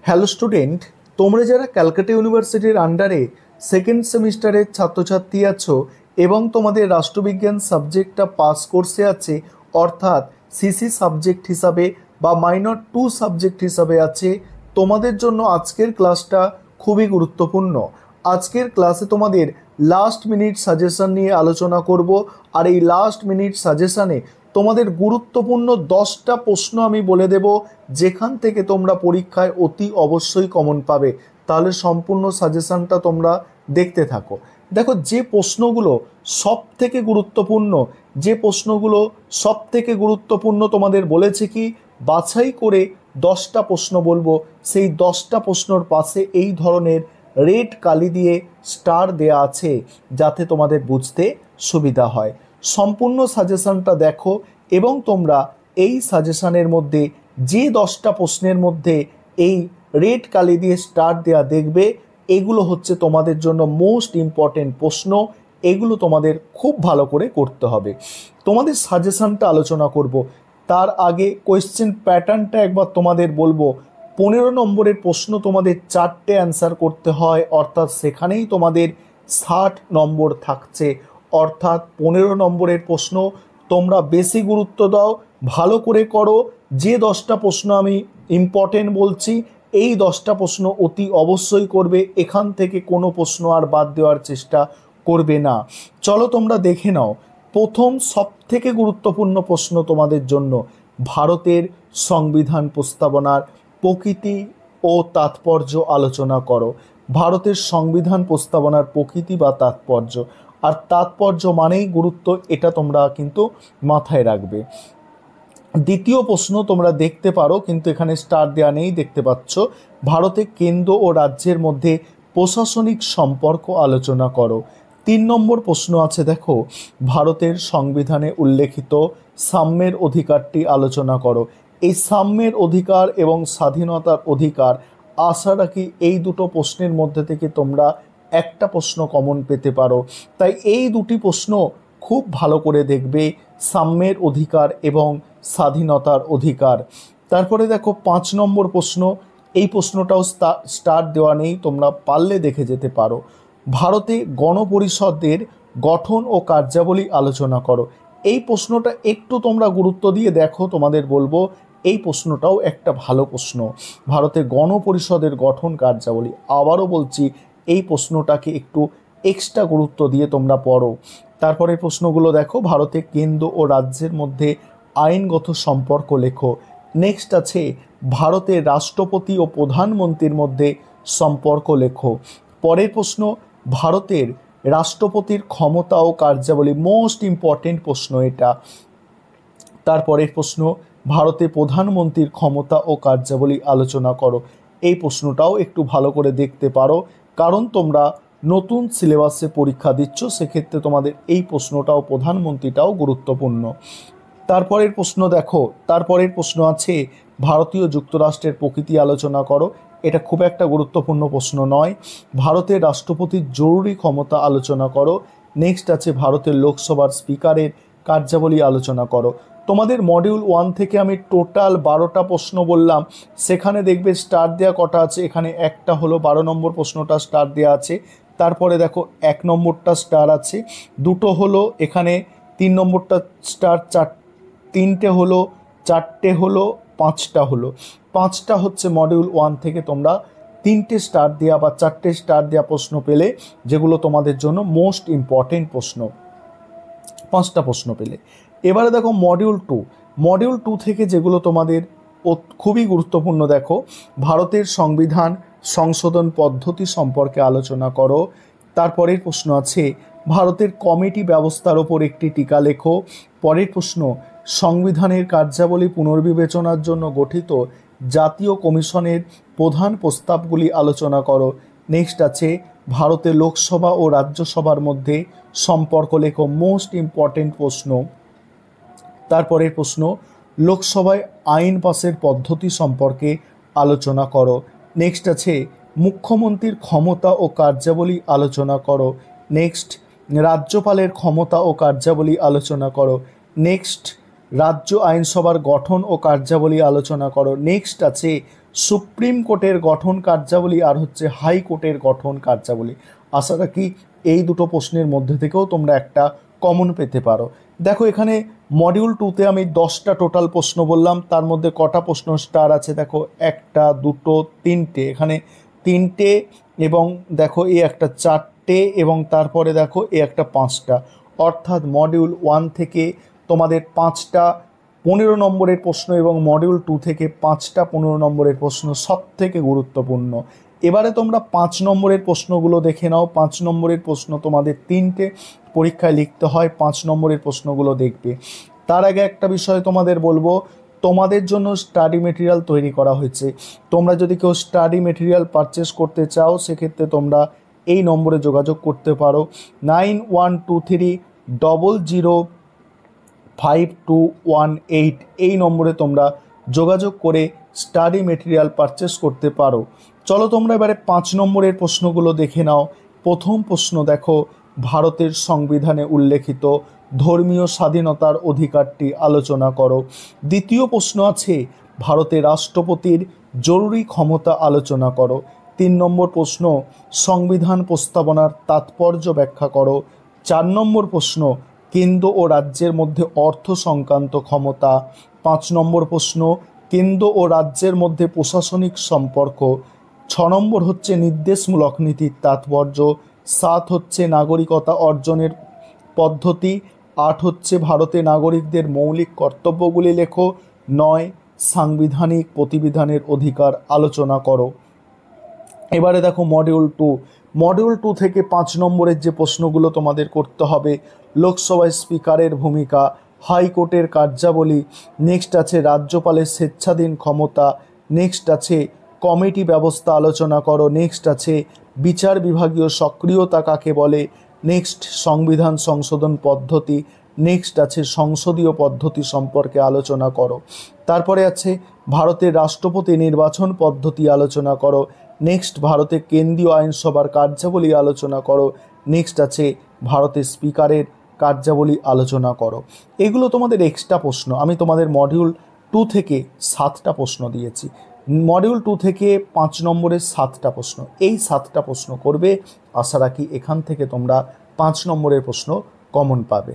Hello student, তোমরা যারা ক্যালকাটা ইউনিভার্সিটির আন্ডারে সেকেন্ড সেমিস্টারের ছাত্রছাত্রী আছো এবং তোমাদের রাষ্ট্রবিজ্ঞান সাবজেক্টটা পাস কোর্সে আছে, অর্থাৎ সিসি সাবজেক্ট হিসাবে বা মাইনর 2 সাবজেক্ট হিসাবে আছে, তোমাদের জন্য আজকের ক্লাসটা খুবই গুরুত্বপূর্ণ। আজকের ক্লাসে তোমাদের লাস্ট মিনিট সাজেশন নিয়ে আলোচনা করব। আর এই লাস্ট মিনিট সাজেশানে তোমাদের গুরুত্বপূর্ণ 10টা প্রশ্ন আমি বলে দেব, যেখান থেকে তোমরা পরীক্ষায় অতি অবশ্যই কমন পাবে। তাহলে সম্পূর্ণ সাজেশনটা তোমরা দেখতে থাকো। দেখো, যে প্রশ্নগুলো সব থেকে গুরুত্বপূর্ণ তোমাদের বলেছে কি বাছাই করে 10টা প্রশ্ন বলবো। সেই 10টা প্রশ্নর পাশে এই ধরনের রেড কালি দিয়ে স্টার দেয়া আছে, যাতে তোমাদের বুঝতে সুবিধা হয়। সম্পূর্ণ সাজেশনটা দেখো এবং তোমরা এই সাজেশনের মধ্যে যে 10টা প্রশ্নের মধ্যে এই রেড কালি দিয়ে স্টার দেয়া দেখবে, এগুলো হচ্ছে তোমাদের জন্য মোস্ট ইম্পর্টেন্ট প্রশ্ন। এগুলো তোমাদের খুব ভালো করে করতে হবে। তোমাদের সাজেশনটা আলোচনা করব, তার আগে কোয়েশ্চেন প্যাটার্নটা একবার তোমাদের বলবো। 15 নম্বরের প্রশ্ন তোমাদের 4টে অ্যান্সার করতে হয়, অর্থাৎ সেখানেই তোমাদের 60 নম্বর থাকছে। অর্থাৎ 15 নম্বরের প্রশ্ন তোমরা বেশি গুরুত্ব দাও, ভালো করে করো। যে 10টা প্রশ্ন আমি ইম্পর্টেন্ট বলছি, এই 10টা প্রশ্ন অতি অবশ্যই করবে। এখান থেকে কোনো প্রশ্ন আর বাদ দেওয়ার চেষ্টা করবে না। চলো তোমরা দেখে নাও। প্রথম সবথেকে গুরুত্বপূর্ণ প্রশ্ন তোমাদের জন্য, ভারতের সংবিধান প্রস্তাবনার প্রকৃতি ও তাৎপর্য আলোচনা করো। ভারতের সংবিধান প্রস্তাবনার প্রকৃতি বা তাৎপর্য, আর তাৎপর্য মানেই গুরুত্ব, এটা তোমরা কিন্তু মাথায় রাখবে। দ্বিতীয় প্রশ্ন তোমরা দেখতে পারো, কিন্তু এখানে স্টার দেওয়া নেই, দেখতে পাচ্ছ। ভারতে কেন্দ্র ও রাজ্যের মধ্যে প্রশাসনিক সম্পর্ক আলোচনা করো। 3 নম্বর প্রশ্ন আছে, দেখো, ভারতের সংবিধানে উল্লেখিত সাম্যের অধিকারটি আলোচনা করো। এই সাম্যের অধিকার এবং স্বাধীনতার অধিকার, আশা রাখি এই দুটো প্রশ্নের মধ্যে থেকে তোমরা একটা প্রশ্ন কমন পেতে পারো। তাই এই দুটি প্রশ্ন খুব ভালো করে দেখবে, সাম্যের অধিকার এবং স্বাধীনতার অধিকার। তারপরে দেখো 5 নম্বর প্রশ্ন, এই প্রশ্নটাও স্টার দেওয়া নেই, তোমরা পারলে দেখে যেতে পারো। ভারতে গণপরিষদের গঠন ও কার্যাবলী আলোচনা করো। এই প্রশ্নটা একটু তোমরা গুরুত্ব দিয়ে দেখো, তোমাদের বলবো এই প্রশ্নটাও একটা ভালো প্রশ্ন। ভারতে গণপরিষদের গঠন কার্যাবলী, আবারও বলছি এই প্রশ্নটাকে একটু এক্সট্রা গুরুত্ব দিয়ে তোমরা পড়ো। তারপরে প্রশ্নগুলো দেখো, ভারতে কেন্দ্র ও রাজ্যের মধ্যে আইনগত সম্পর্ক লেখো। নেক্সট আছে, ভারতের রাষ্ট্রপতি ও প্রধানমন্ত্রীর মধ্যে সম্পর্ক লেখো। পরের প্রশ্ন, ভারতের রাষ্ট্রপতির ক্ষমতা ও কার্যাবলী, মোস্ট ইম্পর্টেন্ট প্রশ্ন এটা। তারপরের প্রশ্ন, ভারতে প্রধানমন্ত্রীর ক্ষমতা ও কার্যাবলী আলোচনা করো। এই প্রশ্নটাও একটু ভালো করে দেখতে পারো, কারণ তোমরা নতুন সিলেবাসে পরীক্ষা দিচ্ছ, সেক্ষেত্রে তোমাদের এই প্রশ্নটাও, প্রধানমন্ত্রীটাও গুরুত্বপূর্ণ। তারপরের প্রশ্ন দেখো, তারপরের প্রশ্ন আছে, ভারতীয় যুক্তরাষ্ট্রের প্রকৃতি আলোচনা করো। এটা খুব একটা গুরুত্বপূর্ণ প্রশ্ন নয়। ভারতের রাষ্ট্রপতির জরুরি ক্ষমতা আলোচনা করো। নেক্সট আছে, ভারতের লোকসভার স্পিকারের কার্যাবলী আলোচনা করো। তোমাদের মডিউল 1 থেকে আমি টোটাল 12টা প্রশ্ন বললাম, সেখানে দেখবে স্টার দেওয়া কটা আছে, এখানে একটা হলো 12 নম্বর প্রশ্নটা স্টার দেওয়া আছে। তারপরে দেখো 1 নম্বরটা স্টার আছে, দুটো হলো এখানে, 3 নম্বরটা স্টার, 3টে হলো, 4টে হলো, 5টা হলো। 5টা হচ্ছে মডিউল 1 থেকে তোমরা 3টে স্টার দেওয়া বা 4টে স্টার দেওয়া প্রশ্ন পেলে, যেগুলো তোমাদের জন্য মোস্ট ইম্পর্টেন্ট প্রশ্ন, 5টা প্রশ্ন পেলে। এবারে দেখো মডিউল 2 থেকে যেগুলো তোমাদের খুবই গুরুত্বপূর্ণ, দেখো, ভারতের সংবিধান সংশোধন পদ্ধতি সম্পর্কে আলোচনা করো। তারপরের প্রশ্ন আছে, ভারতের কমিটি ব্যবস্থার ওপর একটি টিকা লেখো। পরের প্রশ্ন, সংবিধানের কার্যাবলী পুনর্বিবেচনার জন্য গঠিত জাতীয় কমিশনের প্রধান প্রস্তাবগুলি আলোচনা করো। নেক্সট আছে, ভারতের লোকসভা ও রাজ্যসভার মধ্যে সম্পর্ক লেখো, মোস্ট ইম্পর্টেন্ট প্রশ্ন। তারপরের প্রশ্ন, লোকসভায় আইন পাসের পদ্ধতি সম্পর্কে আলোচনা করো। নেক্সট আছে, মুখ্যমন্ত্রীর ক্ষমতা ও কার্যাবলী আলোচনা করো। নেক্সট, রাজ্যপালের ক্ষমতা ও কার্যাবলী আলোচনা করো। নেক্সট, রাজ্য আইনসভার গঠন ও কার্যাবলী আলোচনা করো। নেক্সট আছে, সুপ্রিম কোর্টের গঠন কার্যাবলী আর হচ্ছে হাইকোর্টের গঠন কার্যাবলী। আশা রাখি এই দুটো প্রশ্নের মধ্যে থেকেও তোমরা একটা কমন পেতে পারো। দেখো এখানে মডিউল 2তে আমি 10টা টোটাল প্রশ্ন বললাম, তার মধ্যে কটা প্রশ্ন স্টার আছে দেখো, একটা, দুটো, তিনটে, এখানে তিনটে, এবং দেখো এই একটা চারটে, এবং তারপরে দেখো এই একটা পাঁচটা। অর্থাৎ মডিউল 1 থেকে তোমাদের 5টা 15 নম্বরের প্রশ্ন এবং মডিউল 2 থেকে 5টা 15 নম্বরের প্রশ্ন সব থেকে গুরুত্বপূর্ণ। এবারে তোমরা 5 নম্বরের প্রশ্নগুলো দেখে নাও। 5 নম্বরের প্রশ্ন তোমাদের 3টে পরীক্ষায় লিখতে হয়, 5 নম্বরের প্রশ্নগুলো দেখবে। তার আগে একটা বিষয় তোমাদের বলবো, তোমাদের জন্য স্টাডি মেটেরিয়াল তৈরি করা হয়েছে। তোমরা যদি কেউ স্টাডি মেটেরিয়াল পারচেস করতে চাও সেক্ষেত্রে তোমরা এই নম্বরে যোগাযোগ করতে পারো, 9123005218। এই নম্বরে তোমরা যোগাযোগ করে স্টাডি মেটেরিয়াল পারচেস করতে পারো। চলো তোমরা এবারে 5 নম্বরের প্রশ্নগুলো দেখে নাও। প্রথম প্রশ্ন দেখো, ভারতের সংবিধানে উল্লেখিত ধর্মীয় স্বাধীনতার অধিকারটি আলোচনা করো। দ্বিতীয় প্রশ্ন আছে, ভারতের রাষ্ট্রপতির জরুরি ক্ষমতা আলোচনা করো। 3 নম্বর প্রশ্ন, সংবিধান প্রস্তাবনার তাৎপর্য ব্যাখ্যা করো। 4 নম্বর প্রশ্ন, কেন্দ্র ও রাজ্যের মধ্যে অর্থ সংক্রান্ত ক্ষমতা। 5 নম্বর প্রশ্ন, কেন্দ্র ও রাজ্যের মধ্যে প্রশাসনিক সম্পর্ক। 6 নম্বর হচ্ছে নির্দেশমূলক নীতির তাৎপর্য। 7 হচ্ছে নাগরিকতা অর্জনের পদ্ধতি। 8 হচ্ছে ভারতে নাগরিকদের মৌলিক কর্তব্যগুলি লেখো। 9 সাংবিধানিক প্রতিবিধানের অধিকার আলোচনা করো। এবারে দেখো মডিউল 2। মডিউল 2 থেকে 5 নম্বরের যে প্রশ্নগুলো তোমাদের করতে হবে, লোকসভায় স্পিকারের ভূমিকা, হাইকোর্টের কার্যাবলী, নেক্সট আছে রাজ্যপালের স্বেচ্ছাধীন ক্ষমতা, নেক্সট আছে কমিটি ব্যবস্থা আলোচনা করো, নেক্সট আছে বিচার বিভাগীয় সক্রিয়তা কাকে বলে, নেক্সট সংবিধান সংশোধন পদ্ধতি, নেক্সট আছে সংসদীয় পদ্ধতি সম্পর্কে আলোচনা করো। তারপরে আছে ভারতের রাষ্ট্রপতি নির্বাচন পদ্ধতি আলোচনা করো। নেক্সট ভারতের কেন্দ্রীয় আইনসভার কার্যাবলী আলোচনা করো। নেক্সট আছে ভারতের স্পিকারের কার্যাবলী আলোচনা করো। এগুলো তোমাদের এক্সট্রা প্রশ্ন। আমি তোমাদের মডিউল 2 থেকে 7টা প্রশ্ন দিয়েছি, মডিউল 2 থেকে 5 নম্বরের 7টা প্রশ্ন। এই 7টা প্রশ্ন করবে, আশা রাখি এখান থেকে তোমরা 5 নম্বরের প্রশ্ন কমন পাবে।